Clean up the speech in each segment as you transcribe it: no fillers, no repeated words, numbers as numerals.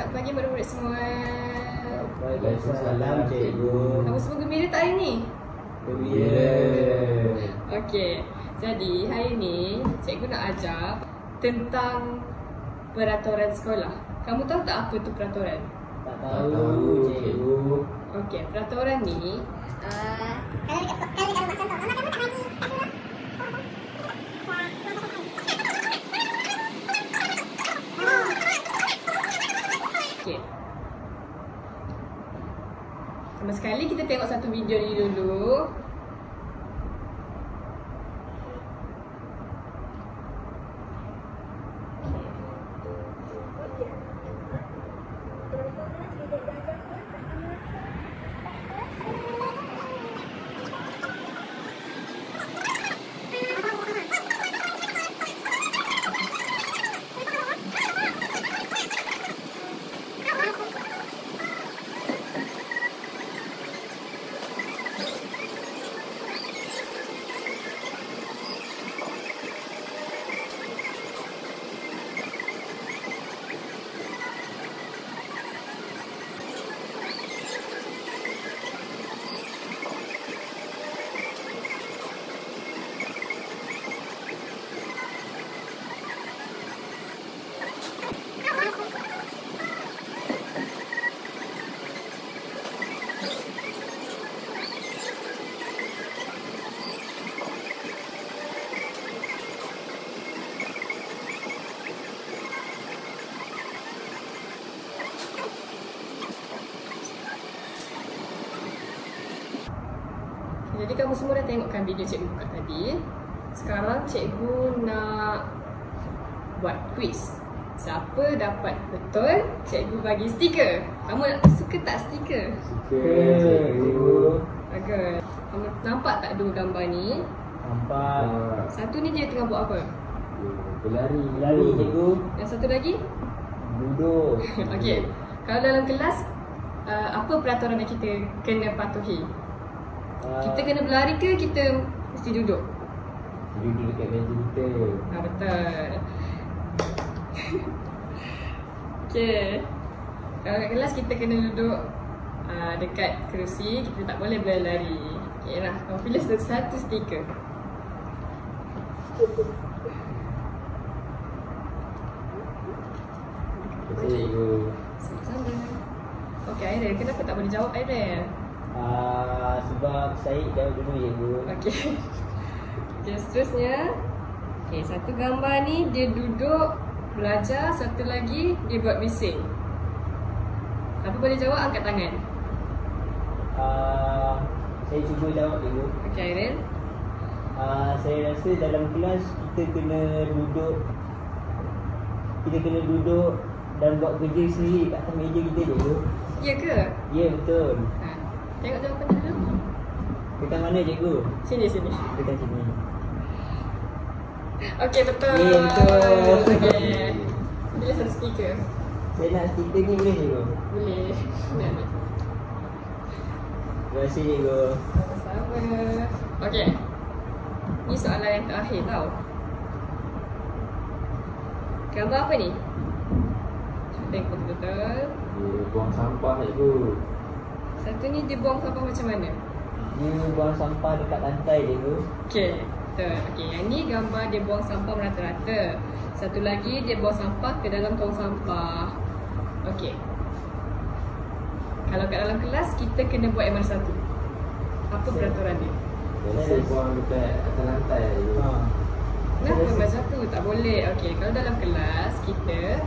Selamat pagi murid-murid semua. Waalaikumsalam cikgu. Kamu semua gembira tak hari ni? Gembira. Okey. Jadi hari ni cikgu nak ajar tentang peraturan sekolah. Kamu tahu tak apa tu peraturan? Tak tahu cikgu. Okey, peraturan ni okey. Sama sekali kita tengok satu video ni dulu. Jadi kamu semua dah tengokkan video cikgu buka tadi. Sekarang cikgu nak buat quiz. Siapa dapat betul, cikgu bagi stiker. Kamu suka tak stiker? Suka cikgu. Bagus. Kamu nampak tak dua gambar ni? Nampak. Satu ni dia tengah buat apa? Berlari. Berlari cikgu. Yang satu lagi? Duduk. Okey. Kalau dalam kelas, apa peraturan yang kita kena patuhi? Kita kena berlari ke kita mesti duduk? Duduk dekat meja kita. Betul. Okey. Kalau kat kelas kita kena duduk dekat kerusi, kita tak boleh berlari. Okey lah, kamu pilih satu stiker. Cikgu. Sama-sama. Okey Airel, kenapa tak boleh jawab Airel? Sebab Syed jawab dulu cikgu. Okey. Okey, seterusnya. Okey, satu gambar ni dia duduk belajar, satu lagi dia buat bising. Siapa boleh jawab angkat tangan. Saya cuba jawab cikgu. Okey Airel. Saya rasa dalam kelas kita kena duduk. Kita kena duduk dan buat kerja sendiri kat atas meja kita cikgu. Ya ke? Ya betul. Tengok jawapan dia dulu. Dekat mana cikgu? Sini. Dekat sini. Okey, betul. Ya betul. Okey. Pilih satu stiker. Saya nak stiker ni boleh cikgu? Boleh. Nak. Terima kasih cikgu. Sama-sama. Okey. Ni soalan yang terakhir tau. Gambar apa ni? Tengok betul-betul. Dia buang sampah cikgu. Satu ni dia buang sampah macam mana? Dia buang sampah dekat lantai cikgu. Okey, betul. Okey, yang ni gambar dia buang sampah merata-rata. Satu lagi dia buang sampah ke dalam tong sampah. Okey. Kalau kat dalam kelas kita kena buat yang mana satu? Apa peraturan dia? Saya buang dekat atas lantai cikgu. Kenapa macam tu? Tak boleh. Okey, kalau dalam kelas kita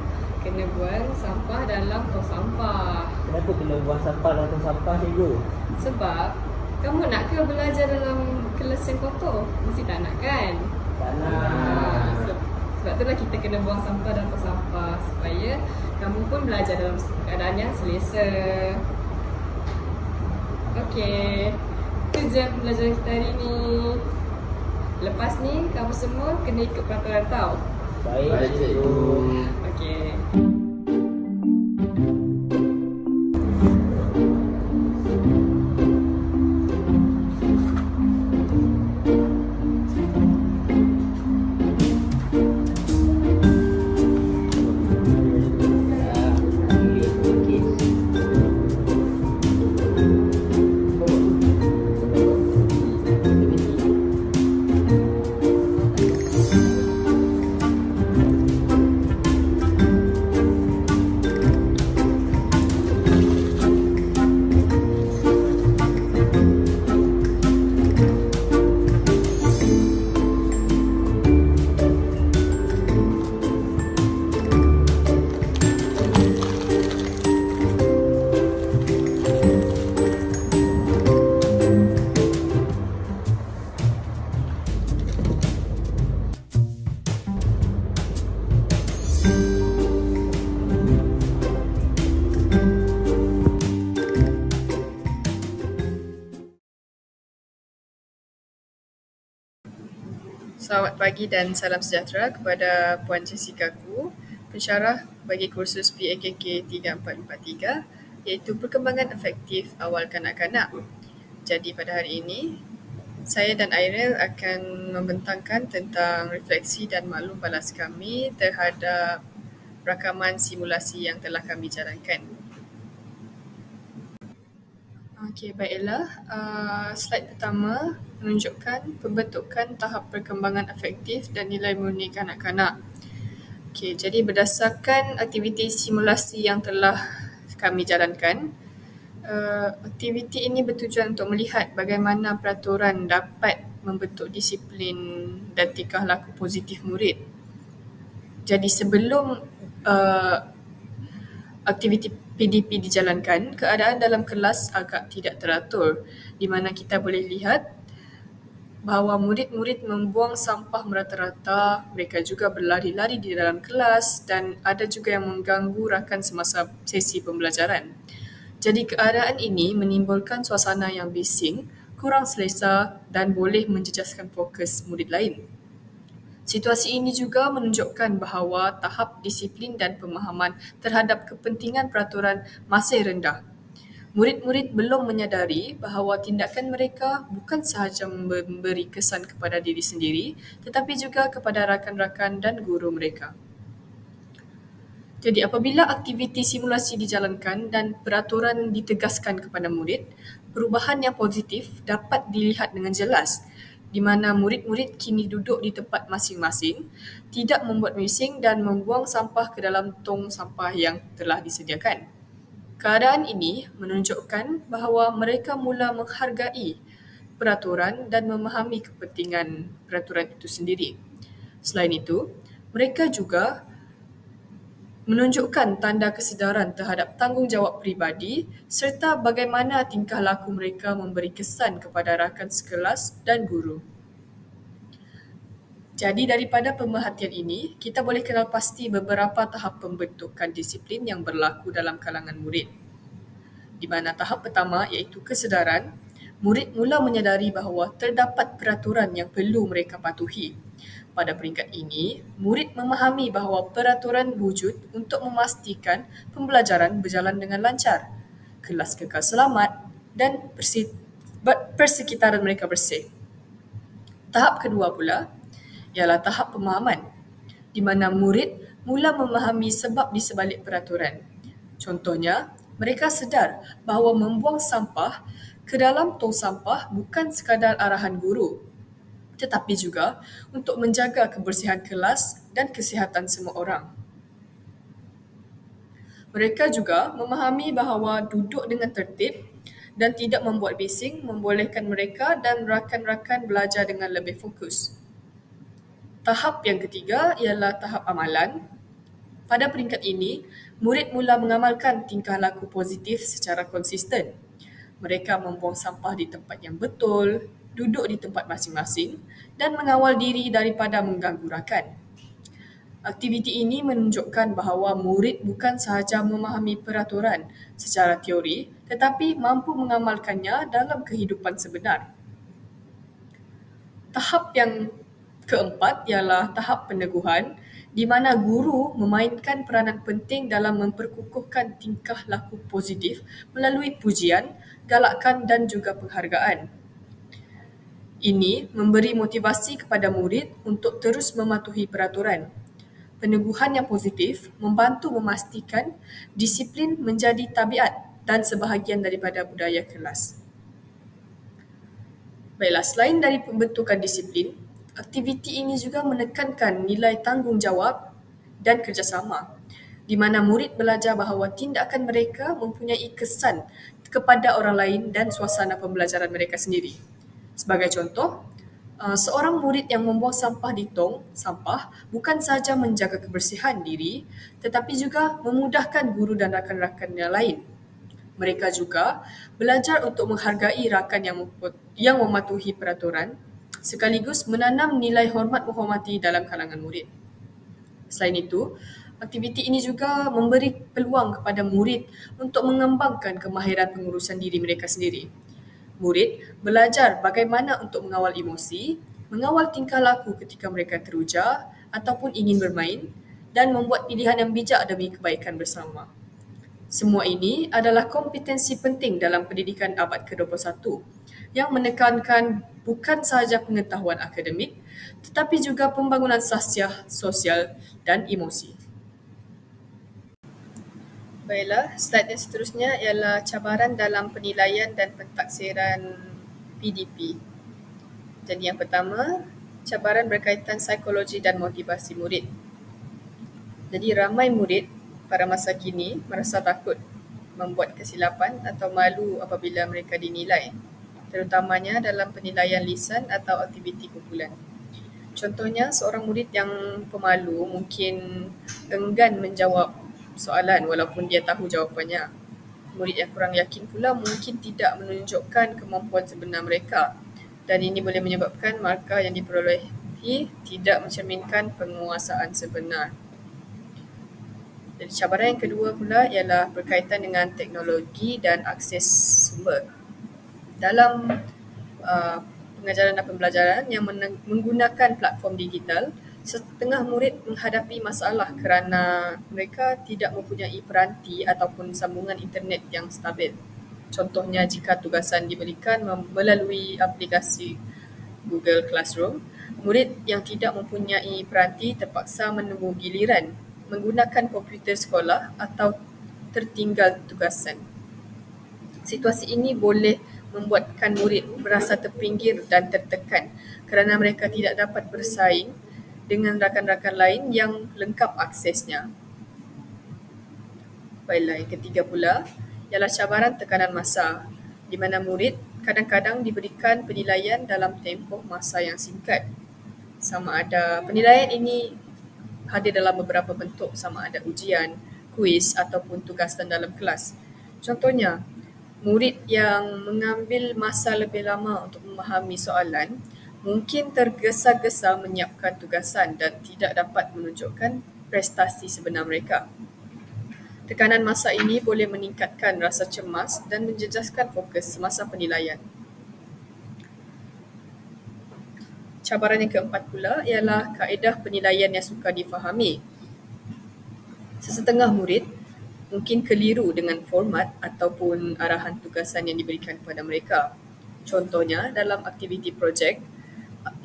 kena buang sampah dalam tong sampah. Kenapa kena buang sampah dalam tong sampah cikgu? Sebab kamu nak ke belajar dalam kelas yang kotor? Mesti tak nak kan? Tak nak. Sebab itulah kita kena buang sampah dalam tong sampah supaya kamu pun belajar dalam keadaan yang selesa. Okey. Itu je pembelajaran kita hari ni. Lepas ni kamu semua kena ikut peraturan tau. Baik cikgu. Okey. Selamat pagi dan salam sejahtera kepada Puan Jessica Ku, pensyarah bagi kursus PAKK 3443 iaitu Perkembangan Efektif Awal Kanak-kanak. Jadi pada hari ini, saya dan Airil akan membentangkan tentang refleksi dan maklum balas kami terhadap rakaman simulasi yang telah kami jalankan. Okey, baiklah. Slide pertama menunjukkan pembentukan tahap perkembangan efektif dan nilai murni kanak-kanak. Okey, jadi berdasarkan aktiviti simulasi yang telah kami jalankan, aktiviti ini bertujuan untuk melihat bagaimana peraturan dapat membentuk disiplin dan tingkah laku positif murid. Jadi sebelum aktiviti PDP dijalankan, keadaan dalam kelas agak tidak teratur, di mana kita boleh lihat bahawa murid-murid membuang sampah merata-rata, mereka juga berlari-lari di dalam kelas dan ada juga yang mengganggu rakan semasa sesi pembelajaran. Jadi keadaan ini menimbulkan suasana yang bising, kurang selesa dan boleh menjejaskan fokus murid lain. Situasi ini juga menunjukkan bahawa tahap disiplin dan pemahaman terhadap kepentingan peraturan masih rendah. Murid-murid belum menyadari bahawa tindakan mereka bukan sahaja memberi kesan kepada diri sendiri, tetapi juga kepada rakan-rakan dan guru mereka. Jadi apabila aktiviti simulasi dijalankan dan peraturan ditegaskan kepada murid, perubahan yang positif dapat dilihat dengan jelas, di mana murid-murid kini duduk di tempat masing-masing, tidak membuat bising dan membuang sampah ke dalam tong sampah yang telah disediakan. Keadaan ini menunjukkan bahawa mereka mula menghargai peraturan dan memahami kepentingan peraturan itu sendiri. Selain itu, mereka juga menunjukkan tanda kesedaran terhadap tanggungjawab peribadi serta bagaimana tingkah laku mereka memberi kesan kepada rakan sekelas dan guru. Jadi daripada pemerhatian ini, kita boleh kenal pasti beberapa tahap pembentukan disiplin yang berlaku dalam kalangan murid. Di mana tahap pertama iaitu kesedaran, murid mula menyadari bahawa terdapat peraturan yang perlu mereka patuhi. Pada peringkat ini, murid memahami bahawa peraturan wujud untuk memastikan pembelajaran berjalan dengan lancar, kelas kekal selamat dan persekitaran mereka bersih. Tahap kedua pula ialah tahap pemahaman, di mana murid mula memahami sebab di sebalik peraturan. Contohnya, mereka sedar bahawa membuang sampah ke dalam tong sampah bukan sekadar arahan guru, tetapi juga untuk menjaga kebersihan kelas dan kesihatan semua orang. Mereka juga memahami bahawa duduk dengan tertib dan tidak membuat bising membolehkan mereka dan rakan-rakan belajar dengan lebih fokus. Tahap yang ketiga ialah tahap amalan. Pada peringkat ini, murid mula mengamalkan tingkah laku positif secara konsisten. Mereka membuang sampah di tempat yang betul, duduk di tempat masing-masing dan mengawal diri daripada mengganggu rakan. Aktiviti ini menunjukkan bahawa murid bukan sahaja memahami peraturan secara teori tetapi mampu mengamalkannya dalam kehidupan sebenar. Tahap yang keempat ialah tahap peneguhan, di mana guru memainkan peranan penting dalam memperkukuhkan tingkah laku positif melalui pujian, galakan dan juga penghargaan. Ini memberi motivasi kepada murid untuk terus mematuhi peraturan. Peneguhan yang positif membantu memastikan disiplin menjadi tabiat dan sebahagian daripada budaya kelas. Baiklah, selain dari pembentukan disiplin, aktiviti ini juga menekankan nilai tanggungjawab dan kerjasama, di mana murid belajar bahawa tindakan mereka mempunyai kesan kepada orang lain dan suasana pembelajaran mereka sendiri. Sebagai contoh, seorang murid yang membuang sampah di tong sampah bukan sahaja menjaga kebersihan diri, tetapi juga memudahkan guru dan rakan-rakan yang lain. Mereka juga belajar untuk menghargai rakan yang mematuhi peraturan, sekaligus menanam nilai hormat menghormati dalam kalangan murid. Selain itu, aktiviti ini juga memberi peluang kepada murid untuk mengembangkan kemahiran pengurusan diri mereka sendiri. Murid belajar bagaimana untuk mengawal emosi, mengawal tingkah laku ketika mereka teruja ataupun ingin bermain, dan membuat pilihan yang bijak demi kebaikan bersama. Semua ini adalah kompetensi penting dalam pendidikan abad ke-21 yang menekankan bukan sahaja pengetahuan akademik tetapi juga pembangunan sosial dan emosi. Baiklah, slide yang seterusnya ialah cabaran dalam penilaian dan pentaksiran PDP. Jadi yang pertama, cabaran berkaitan psikologi dan motivasi murid. Jadi ramai murid pada masa kini merasa takut membuat kesilapan atau malu apabila mereka dinilai, terutamanya dalam penilaian lisan atau aktiviti kumpulan. Contohnya, seorang murid yang pemalu mungkin enggan menjawab soalan walaupun dia tahu jawapannya. Murid yang kurang yakin pula mungkin tidak menunjukkan kemampuan sebenar mereka, dan ini boleh menyebabkan markah yang diperolehi tidak mencerminkan penguasaan sebenar. Jadi cabaran yang kedua pula ialah berkaitan dengan teknologi dan akses sumber. Dalam pengajaran dan pembelajaran yang menggunakan platform digital, setengah murid menghadapi masalah kerana mereka tidak mempunyai peranti ataupun sambungan internet yang stabil. Contohnya, jika tugasan diberikan melalui aplikasi Google Classroom, murid yang tidak mempunyai peranti terpaksa menunggu giliran menggunakan komputer sekolah atau tertinggal tugasan. Situasi ini boleh membuatkan murid merasa terpinggir dan tertekan kerana mereka tidak dapat bersaing dengan rakan-rakan lain yang lengkap aksesnya. Baiklah, yang ketiga pula ialah cabaran tekanan masa, di mana murid kadang-kadang diberikan penilaian dalam tempoh masa yang singkat. Sama ada penilaian ini hadir dalam beberapa bentuk, sama ada ujian, kuis ataupun tugasan dalam kelas. Contohnya, murid yang mengambil masa lebih lama untuk memahami soalan mungkin tergesa-gesa menyiapkan tugasan dan tidak dapat menunjukkan prestasi sebenar mereka. Tekanan masa ini boleh meningkatkan rasa cemas dan menjejaskan fokus semasa penilaian. Cabaran yang keempat pula ialah kaedah penilaian yang sukar difahami. Sesetengah murid mungkin keliru dengan format ataupun arahan tugasan yang diberikan kepada mereka. Contohnya, dalam aktiviti projek,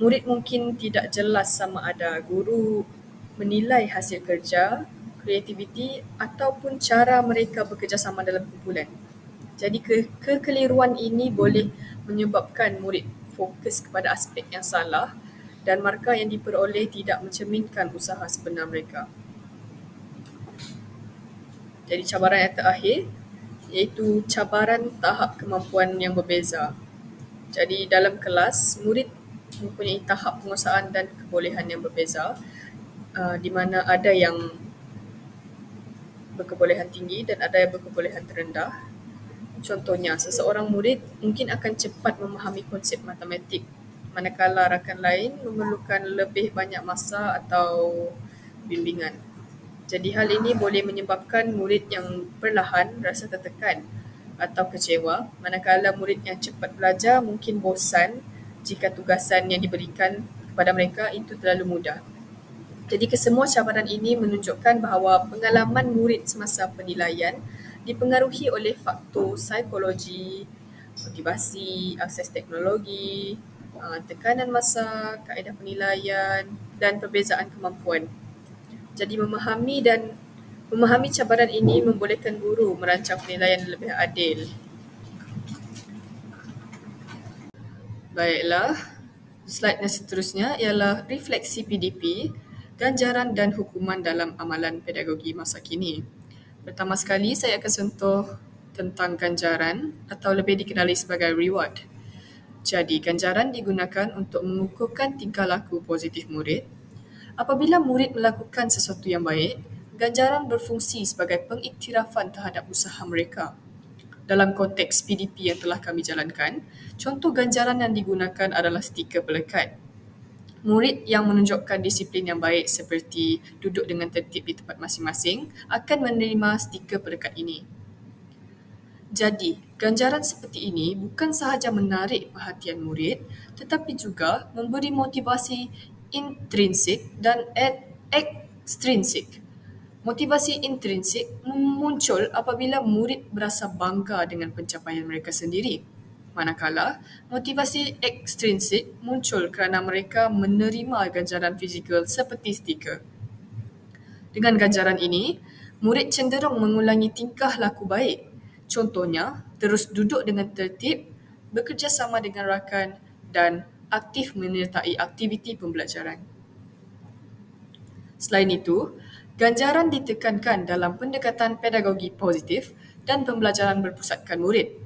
murid mungkin tidak jelas sama ada guru menilai hasil kerja, kreativiti ataupun cara mereka bekerjasama dalam kumpulan. Jadi kekeliruan ini boleh menyebabkan murid fokus kepada aspek yang salah dan markah yang diperoleh tidak mencerminkan usaha sebenar mereka. Jadi cabaran yang terakhir iaitu cabaran tahap kemampuan yang berbeza. Jadi dalam kelas, murid mempunyai tahap penguasaan dan kebolehan yang berbeza, di mana ada yang berkebolehan tinggi dan ada yang berkebolehan terendah. Contohnya, seseorang murid mungkin akan cepat memahami konsep matematik, manakala rakan lain memerlukan lebih banyak masa atau bimbingan. Jadi hal ini boleh menyebabkan murid yang perlahan rasa tertekan atau kecewa, manakala murid yang cepat belajar mungkin bosan jika tugasan yang diberikan kepada mereka itu terlalu mudah. Jadi kesemua cabaran ini menunjukkan bahawa pengalaman murid semasa penilaian dipengaruhi oleh faktor psikologi, motivasi, akses teknologi, tekanan masa, kaedah penilaian dan perbezaan kemampuan. Jadi memahami cabaran ini membolehkan guru merancang penilaian lebih adil. Baiklah, slide yang seterusnya ialah refleksi PDP, ganjaran dan hukuman dalam amalan pedagogi masa kini. Pertama sekali, saya akan sentuh tentang ganjaran atau lebih dikenali sebagai reward. Jadi, ganjaran digunakan untuk mengukuhkan tingkah laku positif murid. Apabila murid melakukan sesuatu yang baik, ganjaran berfungsi sebagai pengiktirafan terhadap usaha mereka. Dalam konteks PDP yang telah kami jalankan, contoh ganjaran yang digunakan adalah stiker pelekat. Murid yang menunjukkan disiplin yang baik seperti duduk dengan tertib di tempat masing-masing akan menerima stiker pelekat ini. Jadi, ganjaran seperti ini bukan sahaja menarik perhatian murid tetapi juga memberi motivasi intrinsik dan ekstrinsik. Motivasi intrinsik muncul apabila murid berasa bangga dengan pencapaian mereka sendiri. Manakala, motivasi ekstrinsik muncul kerana mereka menerima ganjaran fizikal seperti stiker. Dengan ganjaran ini, murid cenderung mengulangi tingkah laku baik. Contohnya, terus duduk dengan tertib, bekerjasama dengan rakan dan aktif menyertai aktiviti pembelajaran. Selain itu, ganjaran ditekankan dalam pendekatan pedagogi positif dan pembelajaran berpusatkan murid.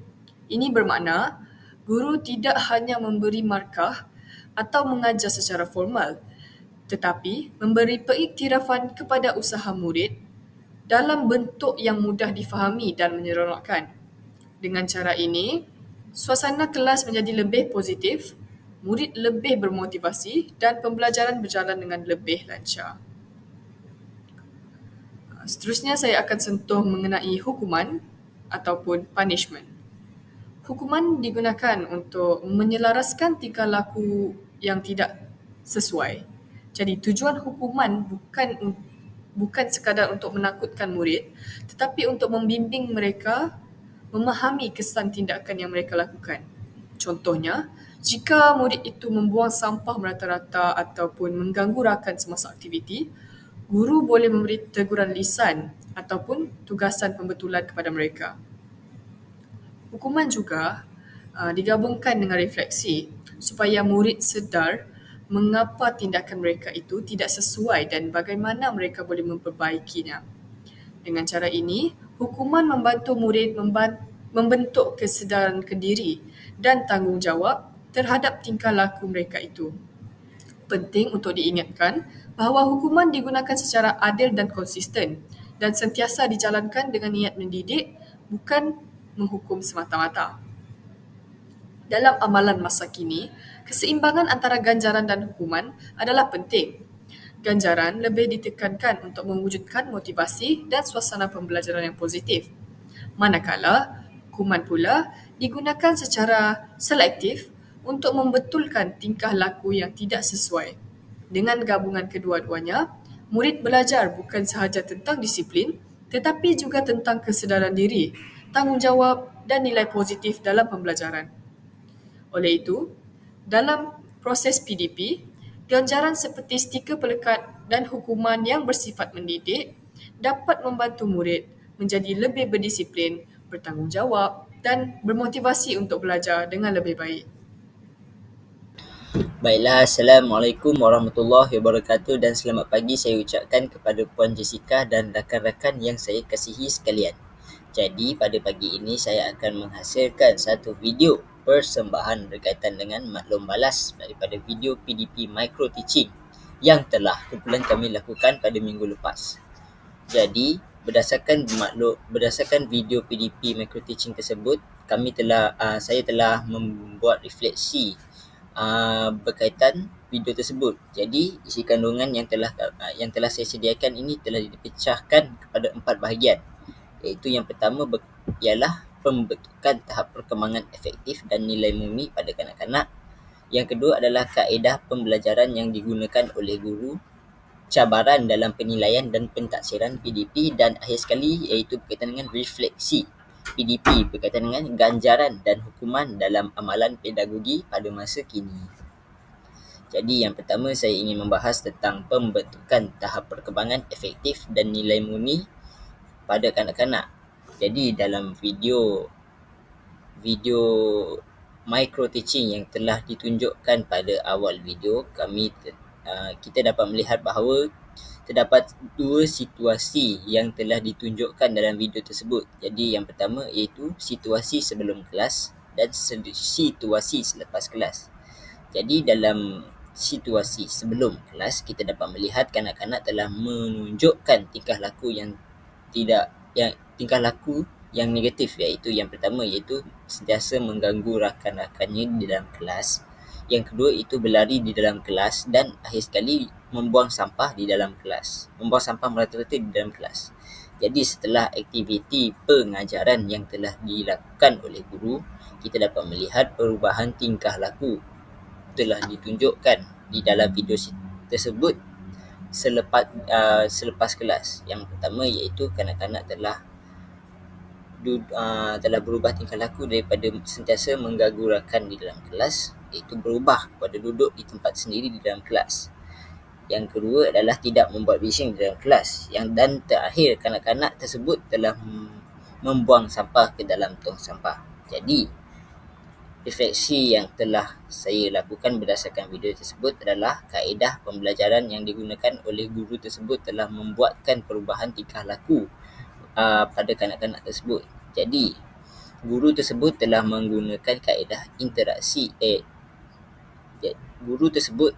Ini bermakna, guru tidak hanya memberi markah atau mengajar secara formal, tetapi memberi pengiktirafan kepada usaha murid dalam bentuk yang mudah difahami dan menyeronokkan. Dengan cara ini, suasana kelas menjadi lebih positif, murid lebih bermotivasi dan pembelajaran berjalan dengan lebih lancar. Seterusnya saya akan sentuh mengenai hukuman ataupun punishment. Hukuman digunakan untuk menyelaraskan tingkah laku yang tidak sesuai. Jadi tujuan hukuman bukan sekadar untuk menakutkan murid, tetapi untuk membimbing mereka memahami kesan tindakan yang mereka lakukan. Contohnya, jika murid itu membuang sampah merata-rata ataupun mengganggu rakan semasa aktiviti, guru boleh memberi teguran lisan ataupun tugasan pembetulan kepada mereka. Hukuman juga digabungkan dengan refleksi supaya murid sedar mengapa tindakan mereka itu tidak sesuai dan bagaimana mereka boleh memperbaikinya. Dengan cara ini, hukuman membantu murid membentuk kesedaran diri dan tanggungjawab terhadap tingkah laku mereka itu. Penting untuk diingatkan bahawa hukuman digunakan secara adil dan konsisten dan sentiasa dijalankan dengan niat mendidik, bukan menghukum semata-mata. Dalam amalan masa kini, keseimbangan antara ganjaran dan hukuman adalah penting. Ganjaran lebih ditekankan untuk mewujudkan motivasi dan suasana pembelajaran yang positif. Manakala, hukuman pula digunakan secara selektif untuk membetulkan tingkah laku yang tidak sesuai. Dengan gabungan kedua-duanya, murid belajar bukan sahaja tentang disiplin, tetapi juga tentang kesedaran diri, tanggungjawab dan nilai positif dalam pembelajaran. Oleh itu, dalam proses PDP, ganjaran seperti stiker pelekat dan hukuman yang bersifat mendidik dapat membantu murid menjadi lebih berdisiplin, bertanggungjawab dan bermotivasi untuk belajar dengan lebih baik. Baiklah, Assalamualaikum warahmatullahi wabarakatuh dan selamat pagi saya ucapkan kepada Puan Jessica dan rakan-rakan yang saya kasihi sekalian. Jadi, pada pagi ini saya akan menghasilkan satu video persembahan berkaitan dengan maklum balas daripada video PDP Micro Teaching yang telah kumpulan kami lakukan pada minggu lepas. Jadi, berdasarkan video PDP Micro Teaching tersebut, saya telah membuat refleksi berkaitan video tersebut. Jadi, isi kandungan yang telah saya sediakan ini telah dipecahkan kepada 4 bahagian. Iaitu yang pertama ialah pembentukan tahap perkembangan efektif dan nilai murni pada kanak-kanak. Yang kedua adalah kaedah pembelajaran yang digunakan oleh guru, cabaran dalam penilaian dan pentaksiran PDP, dan akhir sekali iaitu berkaitan dengan refleksi PDP berkaitan dengan ganjaran dan hukuman dalam amalan pedagogi pada masa kini. Jadi yang pertama saya ingin membahas tentang pembentukan tahap perkembangan efektif dan nilai murni pada kanak-kanak. Jadi dalam video micro teaching yang telah ditunjukkan pada awal video, kita dapat melihat bahawa terdapat 2 situasi yang telah ditunjukkan dalam video tersebut. Jadi yang pertama iaitu situasi sebelum kelas dan situasi selepas kelas. Jadi dalam situasi sebelum kelas, kita dapat melihat kanak-kanak telah menunjukkan tingkah laku yang negatif, iaitu yang pertama iaitu sentiasa mengganggu rakan-rakannya di dalam kelas. Yang kedua itu berlari di dalam kelas dan akhir sekali membuang sampah merata-rata di dalam kelas. Jadi setelah aktiviti pengajaran yang telah dilakukan oleh guru, kita dapat melihat perubahan tingkah laku telah ditunjukkan di dalam video tersebut selepas kelas. Yang pertama iaitu kanak-kanak telah berubah tingkah laku daripada sentiasa menggagurakan di dalam kelas, iaitu berubah kepada duduk di tempat sendiri di dalam kelas. Yang kedua adalah tidak membuat bising di dalam kelas. Dan terakhir, kanak-kanak tersebut telah membuang sampah ke dalam tong sampah. Jadi, refleksi yang telah saya lakukan berdasarkan video tersebut adalah kaedah pembelajaran yang digunakan oleh guru tersebut telah membuatkan perubahan tingkah laku pada kanak-kanak tersebut. Jadi, guru tersebut telah menggunakan kaedah interaksi. Guru tersebut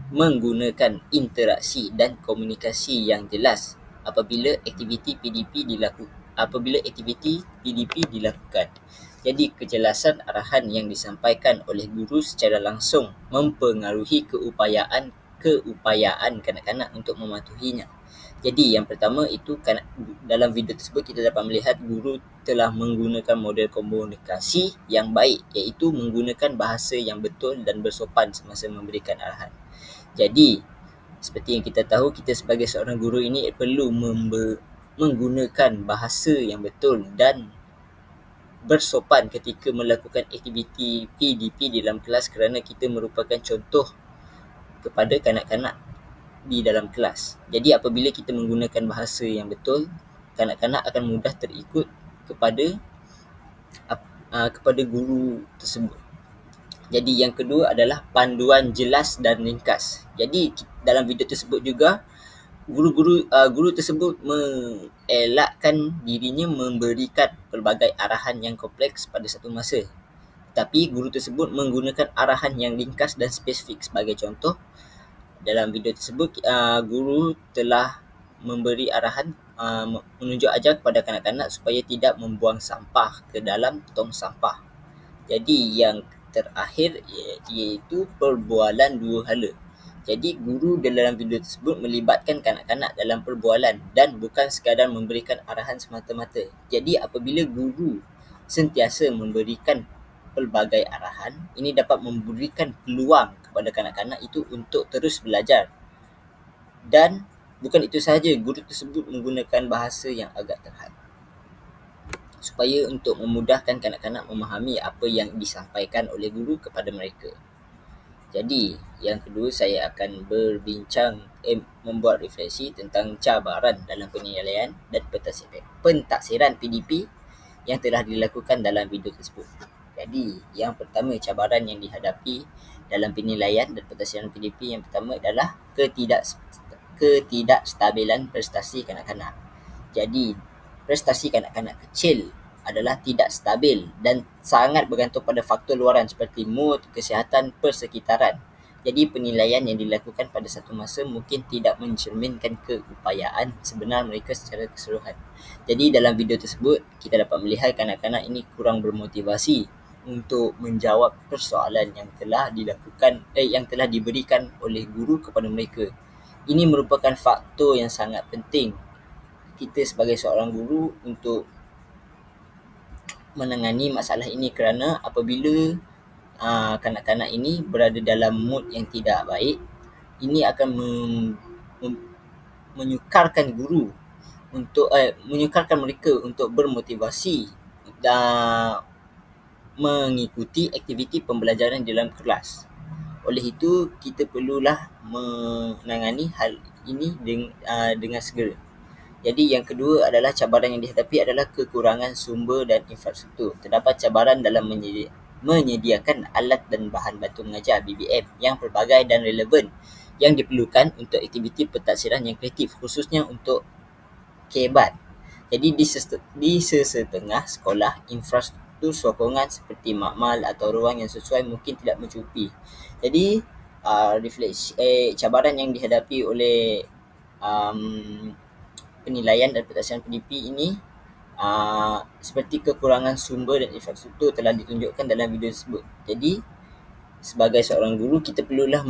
menggunakan interaksi dan komunikasi yang jelas apabila aktiviti PDP dilakukan. Jadi, kejelasan arahan yang disampaikan oleh guru secara langsung mempengaruhi keupayaan kanak-kanak untuk mematuhinya. Jadi, yang pertama itu dalam video tersebut kita dapat melihat guru telah menggunakan model komunikasi yang baik, iaitu menggunakan bahasa yang betul dan bersopan semasa memberikan arahan. Jadi, seperti yang kita tahu, kita sebagai seorang guru ini perlu menggunakan bahasa yang betul dan bersopan ketika melakukan aktiviti PDP dalam kelas, kerana kita merupakan contoh kepada kanak-kanak di dalam kelas. Jadi apabila kita menggunakan bahasa yang betul, kanak-kanak akan mudah terikut kepada guru tersebut. Jadi yang kedua adalah panduan jelas dan ringkas. Jadi dalam video tersebut juga guru tersebut mengelakkan dirinya memberikan pelbagai arahan yang kompleks pada satu masa. Tapi guru tersebut menggunakan arahan yang ringkas dan spesifik. Sebagai contoh, dalam video tersebut guru telah memberi arahan menunjuk ajar kepada kanak-kanak supaya tidak membuang sampah ke dalam tong sampah. Jadi yang terakhir iaitu perbualan dua hala. Jadi guru dalam video tersebut melibatkan kanak-kanak dalam perbualan dan bukan sekadar memberikan arahan semata-mata. Jadi apabila guru sentiasa memberikan pelbagai arahan, ini dapat memberikan peluang kepada kanak-kanak itu untuk terus belajar. Dan bukan itu sahaja, guru tersebut menggunakan bahasa yang agak terhad supaya untuk memudahkan kanak-kanak memahami apa yang disampaikan oleh guru kepada mereka. Jadi, yang kedua saya akan membuat refleksi tentang cabaran dalam penilaian dan pentaksiran PDP yang telah dilakukan dalam video tersebut. Jadi, yang pertama cabaran yang dihadapi dalam penilaian dan pentaksiran PDP yang pertama adalah ketidakstabilan prestasi kanak-kanak. Jadi, prestasi kanak-kanak kecil adalah tidak stabil dan sangat bergantung pada faktor luaran seperti mood, kesihatan, persekitaran. Jadi, penilaian yang dilakukan pada satu masa mungkin tidak mencerminkan keupayaan sebenar mereka secara keseluruhan. Jadi, dalam video tersebut, kita dapat melihat kanak-kanak ini kurang bermotivasi untuk menjawab persoalan yang telah diberikan oleh guru kepada mereka. Ini merupakan faktor yang sangat penting kita sebagai seorang guru untuk menangani masalah ini, kerana apabila kanak-kanak ini berada dalam mood yang tidak baik, ini akan menyukarkan mereka untuk bermotivasi dan mengikuti aktiviti pembelajaran dalam kelas. Oleh itu, kita perlulah menangani hal ini dengan segera. Jadi yang kedua adalah cabaran yang dihadapi adalah kekurangan sumber dan infrastruktur. Terdapat cabaran dalam menyediakan alat dan bahan bantu mengajar BBM yang pelbagai dan relevan yang diperlukan untuk aktiviti pentaksiran yang kreatif, khususnya untuk KBAT. Jadi di sesetengah sekolah, infrastruktur sokongan seperti makmal atau ruang yang sesuai mungkin tidak mencukupi. Jadi cabaran yang dihadapi oleh penilaian dan pentaksiran PDP ini seperti kekurangan sumber dan infrastruktur telah ditunjukkan dalam video tersebut. Jadi sebagai seorang guru, kita perlulah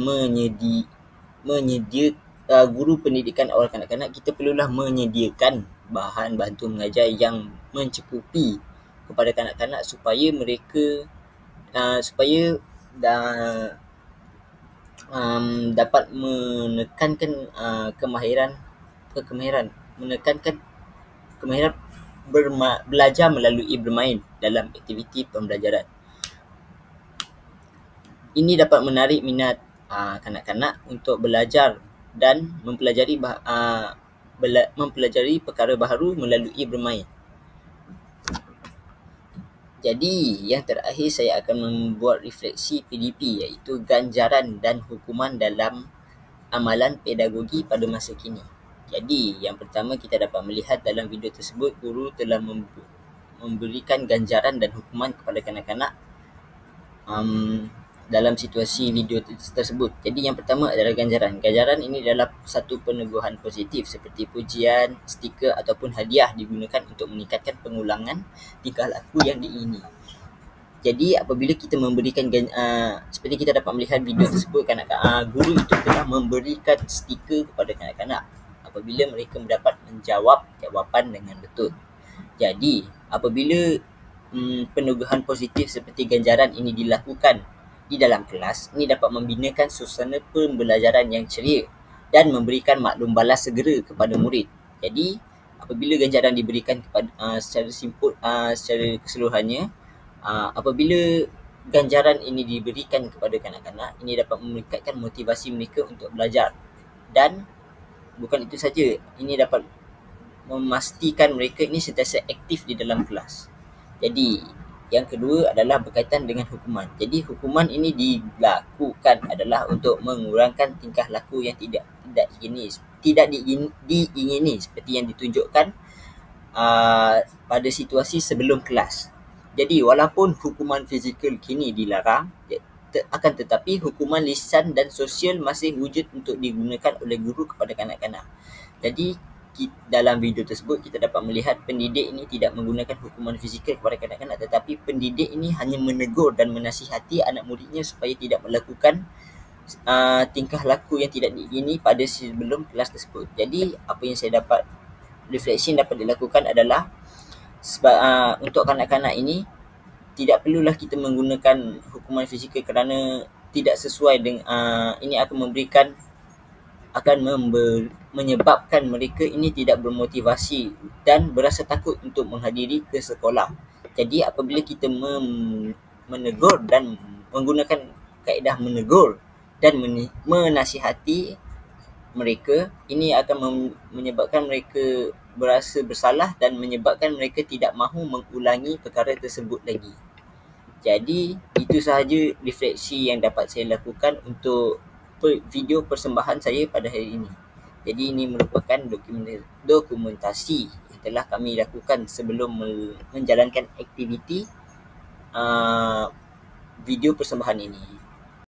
guru pendidikan awal kanak-kanak, kita perlulah menyediakan bahan bantu mengajar yang mencukupi kepada kanak-kanak supaya mereka dapat menekankan belajar melalui bermain dalam aktiviti pembelajaran. Ini dapat menarik minat kanak-kanak untuk belajar dan mempelajari perkara baharu melalui bermain. Jadi, yang terakhir saya akan membuat refleksi PDP, iaitu ganjaran dan hukuman dalam amalan pedagogi pada masa kini. Jadi, yang pertama kita dapat melihat dalam video tersebut, guru telah memberikan ganjaran dan hukuman kepada kanak-kanak dalam situasi video tersebut. Jadi yang pertama adalah ganjaran. Ganjaran ini adalah satu peneguhan positif seperti pujian, stiker ataupun hadiah digunakan untuk meningkatkan pengulangan tingkah laku yang diingini. Jadi apabila kita memberikan seperti kita dapat melihat video tersebut, guru itu telah memberikan stiker kepada kanak-kanak apabila mereka mendapat menjawab jawapan dengan betul. Jadi apabila peneguhan positif seperti ganjaran ini dilakukan di dalam kelas, ini dapat membinakan suasana pembelajaran yang ceria dan memberikan maklum balas segera kepada murid. Jadi apabila ganjaran diberikan kepada secara keseluruhannya, apabila ganjaran ini diberikan kepada kanak-kanak, ini dapat meningkatkan motivasi mereka untuk belajar. Dan bukan itu saja, ini dapat memastikan mereka ini sentiasa aktif di dalam kelas. Jadi yang kedua adalah berkaitan dengan hukuman. Jadi hukuman ini dilakukan adalah untuk mengurangkan tingkah laku yang tidak diingini seperti yang ditunjukkan pada situasi sebelum kelas. Jadi walaupun hukuman fizikal kini dilarang, akan tetapi hukuman lisan dan sosial masih wujud untuk digunakan oleh guru kepada kanak-kanak. Jadi dalam video tersebut kita dapat melihat pendidik ini tidak menggunakan hukuman fizikal kepada kanak-kanak, tetapi pendidik ini hanya menegur dan menasihati anak muridnya supaya tidak melakukan tingkah laku yang tidak diingini pada sebelum kelas tersebut. Jadi apa yang saya dapat refleksi yang dapat dilakukan adalah untuk kanak-kanak ini tidak perlulah kita menggunakan hukuman fizikal kerana tidak sesuai dengan ini akan menyebabkan mereka ini tidak bermotivasi dan berasa takut untuk menghadiri ke sekolah. Jadi apabila kita menegur dan menggunakan kaedah menegur dan menasihati mereka, ini akan menyebabkan mereka berasa bersalah dan menyebabkan mereka tidak mahu mengulangi perkara tersebut lagi. Jadi itu sahaja refleksi yang dapat saya lakukan untuk video persembahan saya pada hari ini. Jadi ini merupakan dokumentasi yang telah kami lakukan sebelum menjalankan aktiviti video persembahan ini.